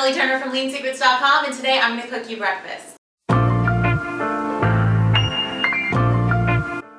Emily Turner from leansecrets.com, and today I'm going to cook you breakfast.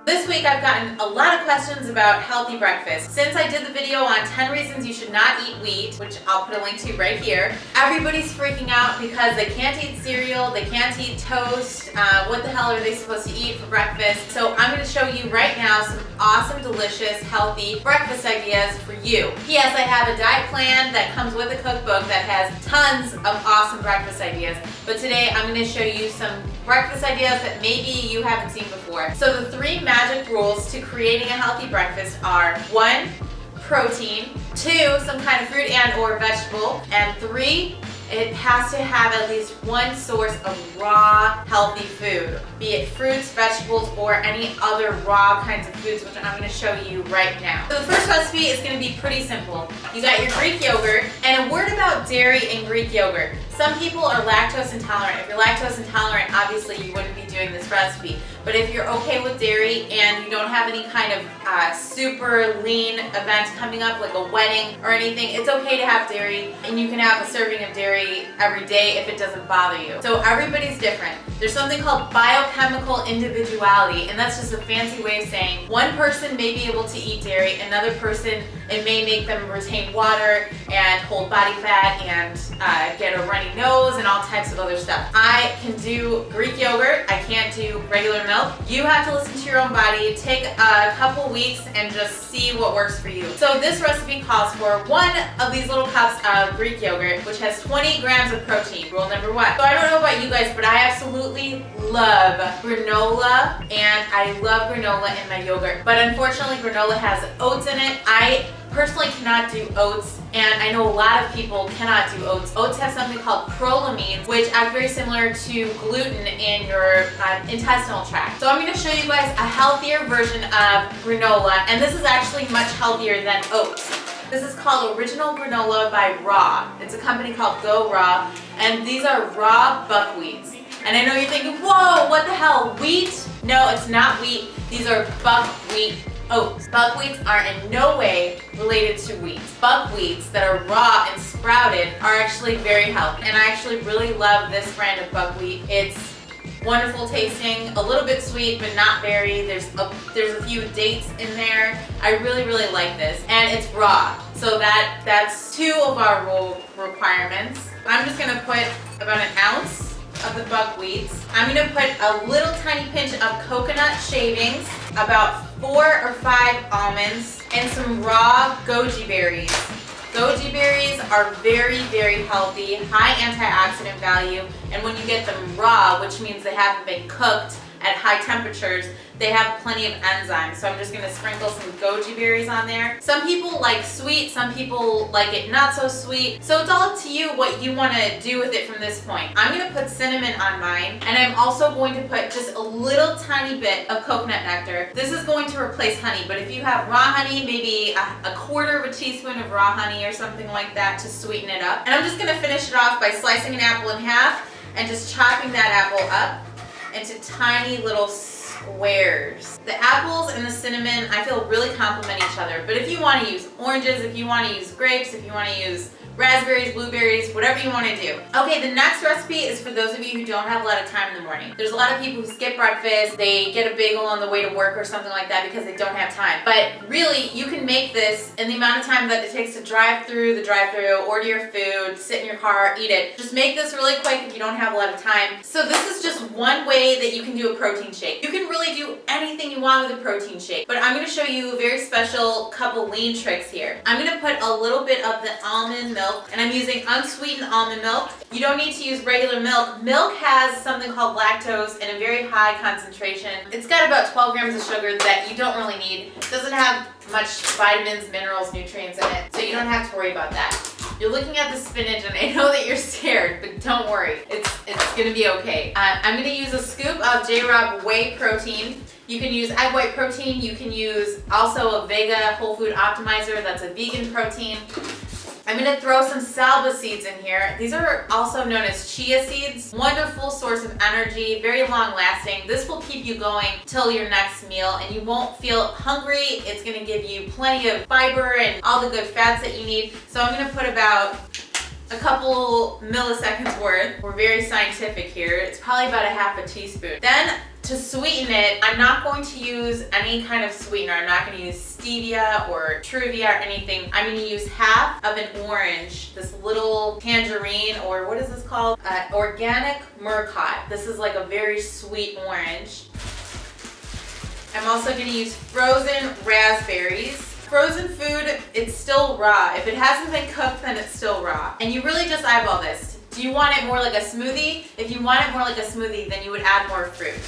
This week I've gotten a lot of questions about healthy breakfast. Since I did the video on 10 reasons you should not eat wheat, which I'll put a link to right here, everybody's freaking out because they can't eat cereal, they can't eat toast. What the hell are they supposed to eat for breakfast? So I'm going to show you right now some awesome, delicious, healthy breakfast ideas for you. Yes, I have a diet plan that comes with a cookbook that has tons of awesome breakfast ideas, but today I'm going to show you some breakfast ideas that maybe you haven't seen before. So the three magic rules to creating a healthy breakfast are 1, protein, 2, some kind of fruit and or vegetable, and 3, it has to have at least one source of raw, healthy food, be it fruits, vegetables, or any other raw kinds of foods, which I'm going to show you right now. So the first recipe is going to be pretty simple. You got your Greek yogurt, and a word about dairy in Greek yogurt. Some people are lactose intolerant. If you're lactose intolerant, obviously you wouldn't be doing this recipe. But if you're okay with dairy and you don't have any kind of super lean event coming up, like a wedding or anything, it's okay to have dairy, and you can have a serving of dairy every day if it doesn't bother you. So everybody's different. There's something called biochemical individuality, and that's just a fancy way of saying one person may be able to eat dairy, another person, it may make them retain water and hold body fat and get a runny nose and all types of other stuff. I can do Greek yogurt, I can't do regular milk. You have to listen to your own body, take a couple weeks and just see what works for you. So this recipe calls for 1 of these little cups of Greek yogurt, which has 20 grams of protein. Rule number 1. So I don't know about you guys, but I absolutely love granola, and I love granola in my yogurt. But unfortunately, granola has oats in it. I personally cannot do oats, and I know a lot of people cannot do oats. Oats have something called prolamines, which act very similar to gluten in your intestinal tract. So I'm going to show you guys a healthier version of granola, and this is actually much healthier than oats. This is called Original Granola by Raw. It's a company called Go Raw, and these are raw buckwheats. And I know you're thinking, whoa, what the hell, wheat? No, it's not wheat. These are buckwheat oats. Buckwheats are in no way related to wheat. Buckwheats that are raw and sprouted are actually very healthy. And I actually really love this brand of buckwheat. It's wonderful tasting, a little bit sweet, but not very. There's a few dates in there. I really, really like this. And it's raw. So that's 2 of our rule requirements. I'm just gonna put about an ounce of the buckwheats. I'm gonna put a little tiny pinch of coconut shavings, about 4 or 5 almonds, and some raw goji berries. Goji berries are very, very healthy, high antioxidant value, and when you get them raw, which means they haven't been cooked at high temperatures, they have plenty of enzymes. So I'm just going to sprinkle some goji berries on there. Some people like sweet, some people like it not so sweet. So it's all up to you what you want to do with it from this point. I'm going to put cinnamon on mine, and I'm also going to put just a little tiny bit of coconut nectar. This is going to replace honey, but if you have raw honey, maybe a 1/4 of a teaspoon of raw honey or something like that to sweeten it up. And I'm just going to finish it off by slicing an apple in half and just chopping that apple up into tiny little squares. The apples and the cinnamon, I feel, really complement each other. But if you want to use oranges, if you want to use grapes, if you want to use raspberries, blueberries, whatever you want to do. Okay, the next recipe is for those of you who don't have a lot of time in the morning. There's a lot of people who skip breakfast, they get a bagel on the way to work or something like that because they don't have time. But really, you can make this in the amount of time that it takes to drive through the drive-thru, order your food, sit in your car, eat it. Just make this really quick if you don't have a lot of time. So this is just one way that you can do a protein shake. You can really do anything you want with a protein shake, but I'm going to show you a very special couple lean tricks here. I'm going to put a little bit of the almond milk, and I'm using unsweetened almond milk. You don't need to use regular milk. Milk has something called lactose in a very high concentration. It's got about 12 grams of sugar that you don't really need. It doesn't have much vitamins, minerals, nutrients in it, so you don't have to worry about that. You're looking at the spinach, and I know that you're scared, but don't worry. It's gonna be okay. I'm gonna use a scoop of J-Rob whey protein. You can use egg white protein. You can use also a Vega whole food optimizer. That's a vegan protein. I'm going to throw some salba seeds in here. These are also known as chia seeds. Wonderful source of energy, very long lasting. This will keep you going till your next meal and you won't feel hungry. It's going to give you plenty of fiber and all the good fats that you need. So I'm going to put about a couple milliseconds worth. We're very scientific here. It's probably about a half a teaspoon. Then to sweeten it, I'm not going to use any kind of sweetener. I'm not going to use stevia or Truvia or anything. I'm going to use half of an orange, this little tangerine, or what is this called? Organic Murcot. This is like a very sweet orange. I'm also going to use frozen raspberries. Frozen food, it's still raw. If it hasn't been cooked, then it's still raw. And you really just eyeball this. Do you want it more like a smoothie? If you want it more like a smoothie, then you would add more fruit.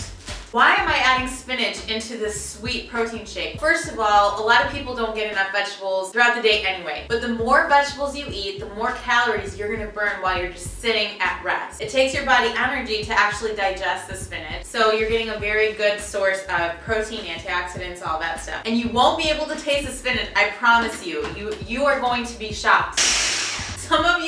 Why am I adding spinach into this sweet protein shake? First of all, a lot of people don't get enough vegetables throughout the day anyway. But the more vegetables you eat, the more calories you're gonna burn while you're just sitting at rest. It takes your body energy to actually digest the spinach. So you're getting a very good source of protein, antioxidants, all that stuff. And you won't be able to taste the spinach, I promise you. You are going to be shocked. Some of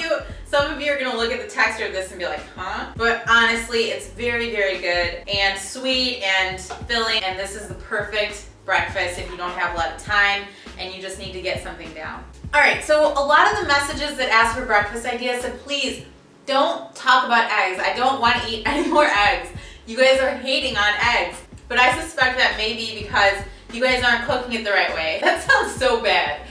you are gonna look at the texture of this and be like, huh? But honestly, it's very, very good and sweet and filling, and this is the perfect breakfast if you don't have a lot of time and you just need to get something down. All right, so a lot of the messages that ask for breakfast ideas said, please don't talk about eggs. I don't want to eat any more eggs. You guys are hating on eggs, but I suspect that maybe because you guys aren't cooking it the right way. That sounds so bad.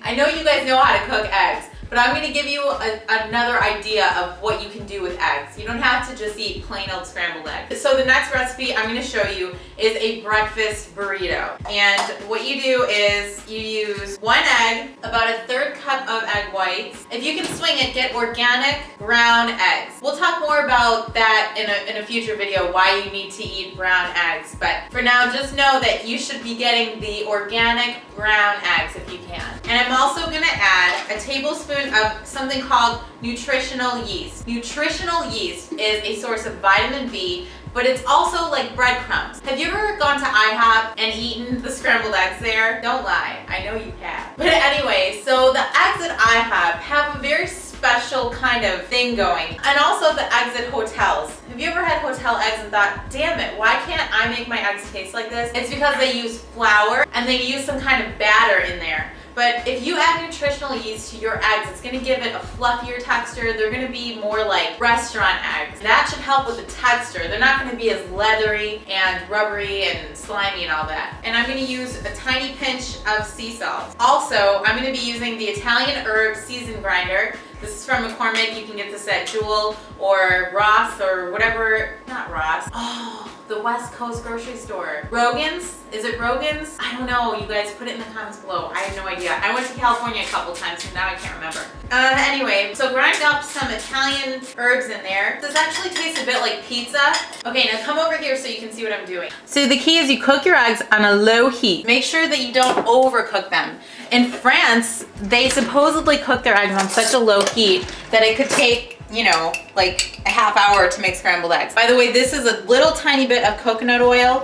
I know you guys know how to cook eggs, but I'm going to give you another idea of what you can do with eggs. You don't have to just eat plain old scrambled eggs. So the next recipe I'm going to show you is a breakfast burrito. And what you do is you use 1 egg, about a 1/3 cup of egg whites. If you can swing it, get organic brown eggs. We'll talk more about that in a future video, why you need to eat brown eggs. But for now, just know that you should be getting the organic brown eggs if you can. And I'm also going to add a tablespoon of something called nutritional yeast. Nutritional yeast is a source of vitamin B, but it's also like breadcrumbs. Have you ever gone to IHOP and eaten the scrambled eggs there? Don't lie, I know you have. But anyway, so the eggs at IHOP have a very special kind of thing going. And also the eggs at hotels. Have you ever had hotel eggs and thought, damn it, why can't I make my eggs taste like this? It's because they use flour and they use some kind of batter in there. But if you add nutritional yeast to your eggs, it's gonna give it a fluffier texture. They're gonna be more like restaurant eggs. That should help with the texture. They're not gonna be as leathery and rubbery and slimy and all that. And I'm gonna use a tiny pinch of sea salt. Also, I'm gonna be using the Italian herb season grinder. This is from McCormick. You can get this at Jewel or Ross or whatever, not Ross. Oh, the West Coast grocery store. Rogan's? Is it Rogan's? I don't know. You guys put it in the comments below. I have no idea. I went to California a couple times, so now I can't remember. Anyway, so grind up some Italian herbs in there. This actually tastes a bit like pizza. Okay, now come over here so you can see what I'm doing. So the key is you cook your eggs on a low heat. Make sure that you don't overcook them. In France, they supposedly cook their eggs on such a low heat that it could take, you know, like a half hour to make scrambled eggs. By the way, this is a little tiny bit of coconut oil.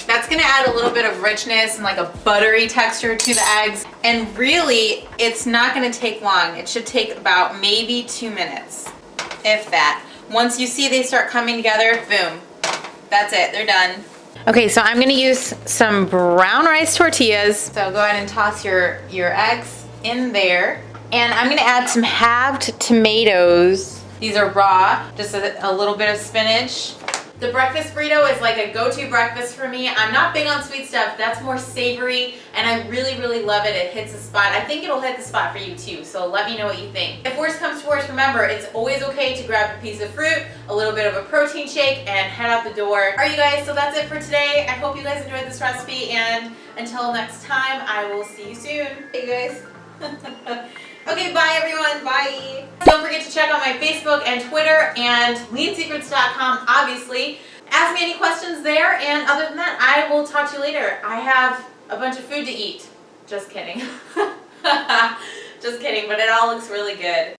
That's gonna add a little bit of richness and like a buttery texture to the eggs. And really, it's not gonna take long. It should take about maybe 2 minutes, if that. Once you see they start coming together, boom, that's it, they're done. Okay, so I'm gonna use some brown rice tortillas. So go ahead and toss your eggs in there. And I'm gonna add some halved tomatoes. These are raw, just a little bit of spinach. The breakfast burrito is like a go-to breakfast for me. I'm not big on sweet stuff. That's more savory, and I really, really love it. It hits the spot. I think it'll hit the spot for you too, so let me know what you think. If worst comes to worst, remember, it's always okay to grab a piece of fruit, a little bit of a protein shake, and head out the door. All right, you guys, so that's it for today. I hope you guys enjoyed this recipe, and until next time, I will see you soon. Hey, guys. Okay, bye everyone, bye. Don't forget to check out my Facebook and Twitter and leansecrets.com, obviously. Ask me any questions there, and other than that, I will talk to you later. I have a bunch of food to eat. Just kidding. Just kidding, but it all looks really good.